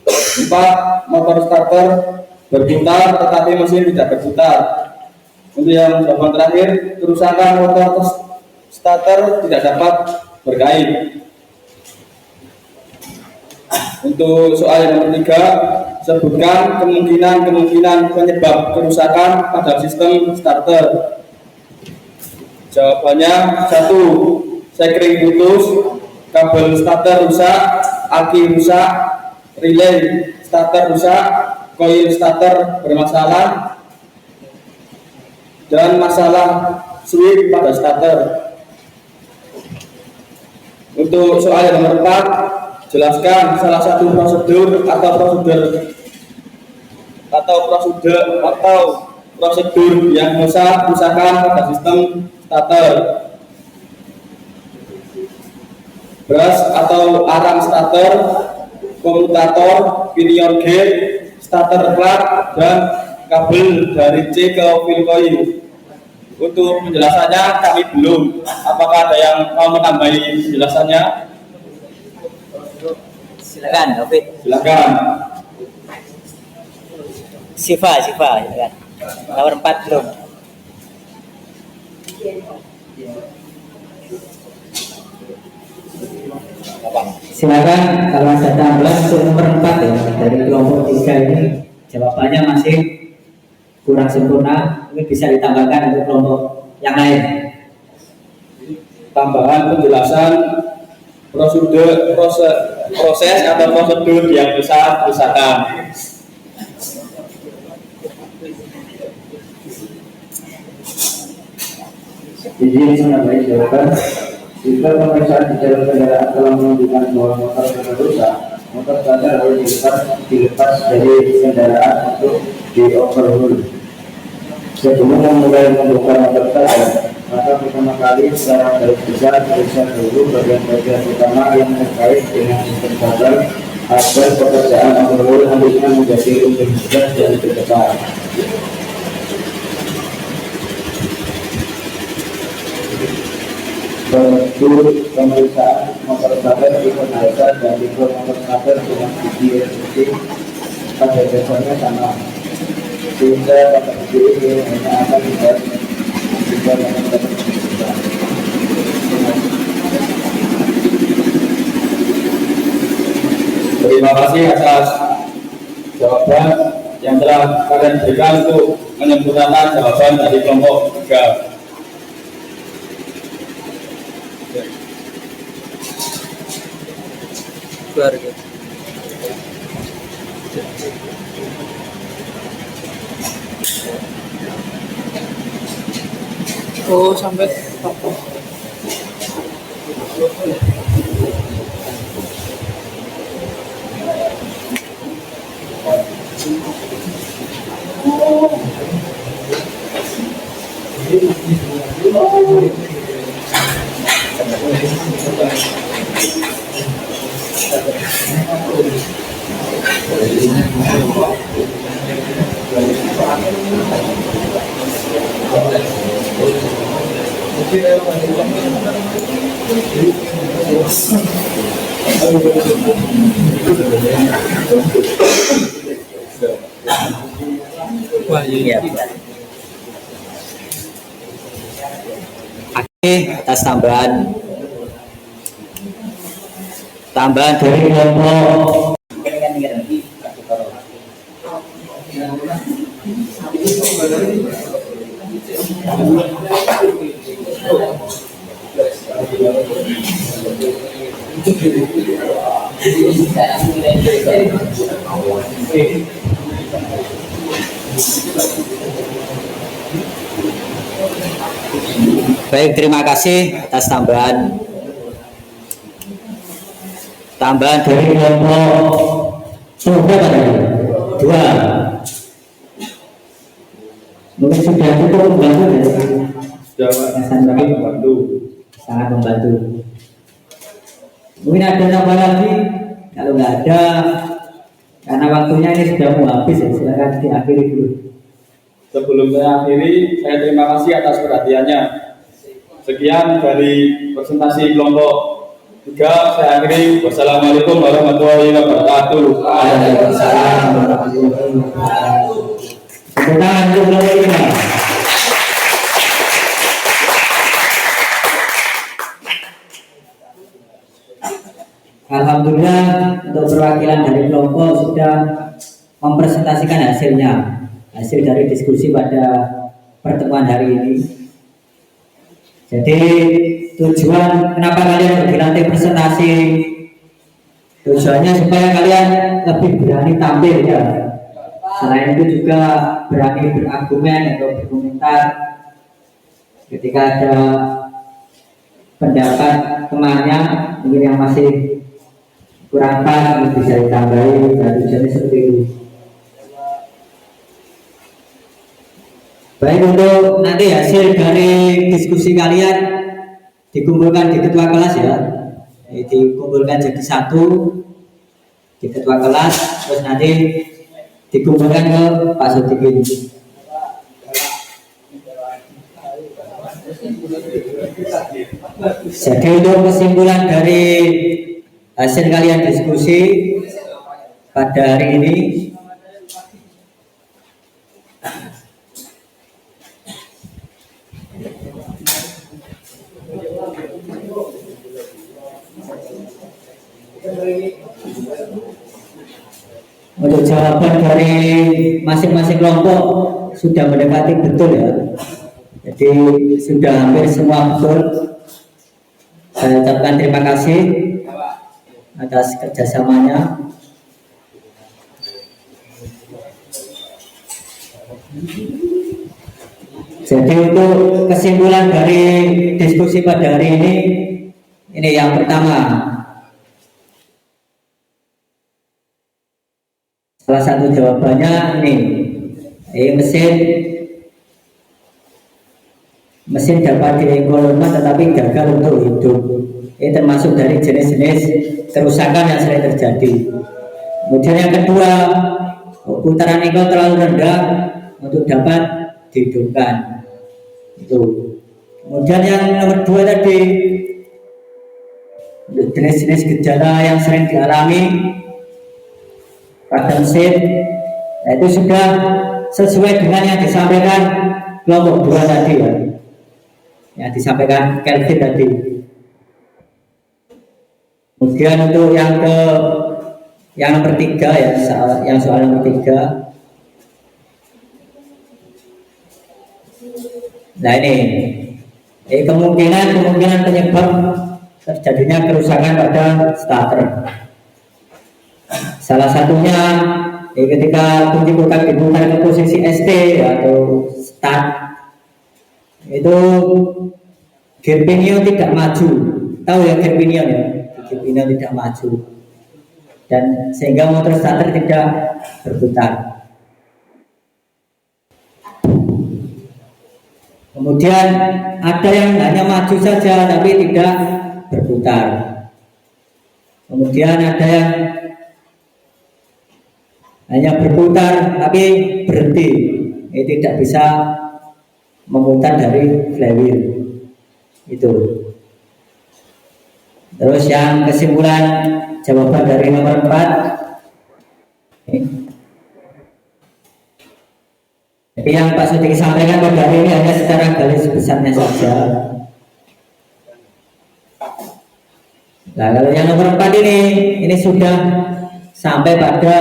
4. Motor starter berputar tetapi mesin tidak berputar. Untuk yang jawaban terakhir, kerusakan motor starter tidak dapat berkait. Untuk soal yang nomor 3, sebutkan kemungkinan penyebab kerusakan pada sistem starter. Jawabannya: 1. Sekring putus, kabel starter rusak, aki rusak, relay starter rusak, coil starter bermasalah, dan masalah switch pada starter. Untuk soal yang nomor 4, jelaskan salah satu prosedur yang bisa kerusakan pada sistem starter. Brush atau arang starter, komutator, pinion gate, starter plug, dan kabel dari C ke fill coil. Untuk penjelasannya kami belum. Apakah ada yang mau menambahi penjelasannya? Silakan, David. Silakan. Siva, silakan. Nomor 4 belum. Silakan, kalau ada tambahan untuk nomor 4 ya, dari kelompok 3 ini jawabannya masih kurang sempurna, ini bisa ditambahkan untuk kelompok yang lain. Tambahan penjelasan proses atau prosedur yang bisa kerusakan. Izin menambahi jawaban. Jika pemeriksaan di dalam kendaraan telah menunjukkan bahwa motor sudah rusak, motor starter harus dilepas dari kendaraan untuk di overhaul. Sebelum memulai membuka motor starter, maka pertama kali secara garis besar periksa dulu bagian-bagian utama yang terkait dengan sistem starter agar pekerjaan overhaul nantinya menjadi lebih mudah dan lebih cepat. Prosedur pemeriksaan motor starter tipe biasa dan tipe motor starter dengan gigi resisi pada dasarnya sama, sehingga pada video ini hanya akan dibahas tipe motor starter berbeda. Terima kasih atas jawaban yang telah kalian berikan untuk menyempurnakan jawaban dari kelompok 3. Keluarga. Oh, sampai Wah, iya. Oke, atas tambahan dari kelompok baik, terima kasih atas tambahan dari kelompok berapa tadi? 2. Mungkin sudah cukup membantu ya? Sangat membantu. Sangat membantu. Mungkin ada tambah lagi? Kalau nggak ada, karena waktunya ini sudah mau habis ya, silakan diakhiri dulu. Sebelum saya akhiri, saya terima kasih atas perhatiannya. Sekian dari presentasi kelompok 3, saya akhiri. Wassalamualaikum warahmatullahi wabarakatuh. Waalaikumsalam warahmatullahi wabarakatuh. Tepuk tangan untuk kelompok 5. Alhamdulillah, untuk perwakilan dari kelompok sudah mempresentasikan hasil dari diskusi pada pertemuan hari ini. Jadi tujuan kenapa kalian berlatih presentasi, tujuannya supaya kalian lebih berani tampil ya. Selain itu juga berani berargumen atau berkomentar ketika ada pendapat temannya mungkin yang masih kurang pas bisa ditambahi, dan tujuannya seperti itu. Baik, untuk nanti hasil dari diskusi kalian dikumpulkan di ketua kelas ya, dikumpulkan jadi satu di ketua kelas, terus nanti dikumpulkan ke Pak Sodikin. Jadi untuk kesimpulan dari hasil kalian diskusi pada hari ini, untuk jawaban dari masing-masing kelompok sudah mendekati betul ya. Jadi sudah hampir semua betul. Saya ucapkan terima kasih atas kerjasamanya. Jadi untuk kesimpulan dari diskusi pada hari ini yang pertama, salah satu jawabannya ini mesin mesin dapat diengkoloma tetapi gagal untuk hidup. Ini termasuk dari jenis-jenis kerusakan yang sering terjadi. Kemudian yang kedua, putaran engkol terlalu rendah untuk dapat dihidupkan. Itu. Kemudian yang nomor 2 tadi, jenis-jenis gejala yang sering dialami pada mesin, nah itu sudah sesuai dengan yang disampaikan kelompok 2 tadi ya, yang disampaikan Kelvin tadi. Kemudian untuk yang nomor 3 ya, soal nomor 3. Nah ini kemungkinan penyebab terjadinya kerusakan pada starter. Salah satunya ketika kunci kotak diputar ke posisi ST atau start, itu gear pinion tidak maju. Tahu ya gear pinion ya? Gear pinion tidak maju, dan sehingga motor starter tidak berputar. Kemudian ada yang hanya maju saja tapi tidak berputar. Kemudian ada yang hanya berputar tapi berhenti, ini tidak bisa memutar dari flywheel. Itu. Terus yang kesimpulan jawaban dari nomor 4. Jadi yang Pak Sudiki sampaikan pada hari ini hanya secara garis besarnya saja. Nah, kalau yang nomor 4 ini sudah sampai pada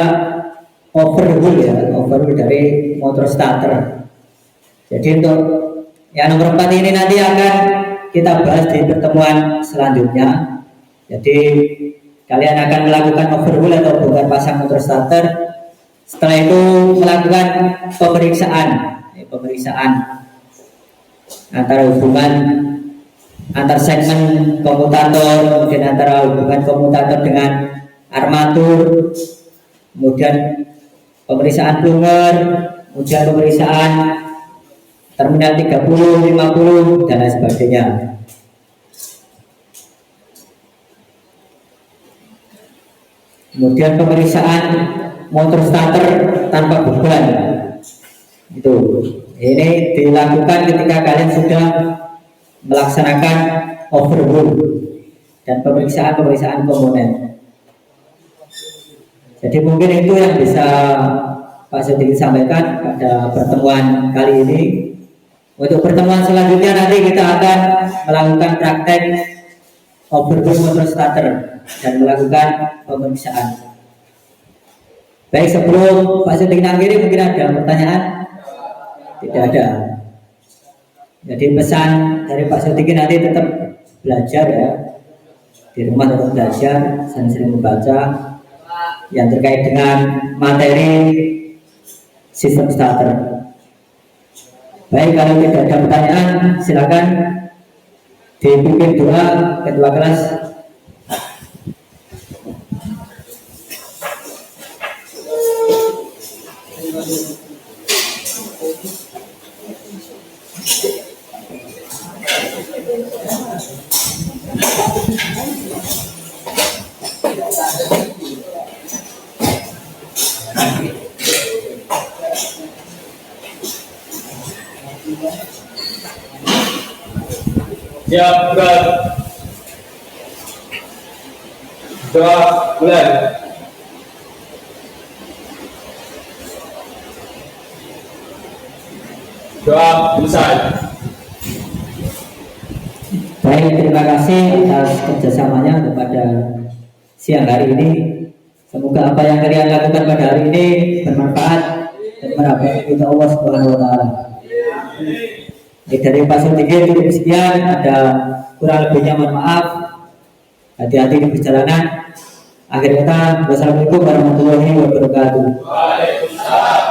overhaul ya, overhaul dari motor starter. Jadi untuk yang nomor 4 ini nanti akan kita bahas di pertemuan selanjutnya. Jadi kalian akan melakukan overhaul atau bongkar pasang motor starter. Setelah itu melakukan pemeriksaan antara hubungan antar segmen komutator, kemudian antara hubungan komutator dengan armatur, kemudian pemeriksaan plunger, kemudian pemeriksaan terminal 30, 50 dan lain sebagainya. Kemudian pemeriksaan motor starter tanpa beban. Itu. Ini dilakukan ketika kalian sudah melaksanakan overhaul dan pemeriksaan komponen. Jadi mungkin itu yang bisa Pak Sudiki sampaikan pada pertemuan kali ini. Untuk pertemuan selanjutnya nanti kita akan melakukan praktek overhaul motor starter dan melakukan pemeriksaan. Baik, sebelum Pak Sudiki akhiri mungkin ada pertanyaan? Tidak ada. Jadi pesan dari Pak Sudiki nanti tetap belajar ya, di rumah tetap belajar, sering-sering membaca yang terkait dengan materi sistem starter. Baik, kalau tidak ada pertanyaan silakan dipimpin doa ketua kelas. Siap, bukan. 2 bulan. Doa selesai. Baik, terima kasih atas kerjasamanya kepada siang hari ini. Semoga apa yang kalian lakukan pada hari ini bermanfaat dan merahmati kita Allah Subhanahu wa Ta'ala. Dari Pak Sudiki cukup sekian, ada kurang lebihnya mohon maaf. Hati-hati di perjalanan. Akhir kata, wassalamualaikum warahmatullahi wabarakatuh. Waalaikumsalam.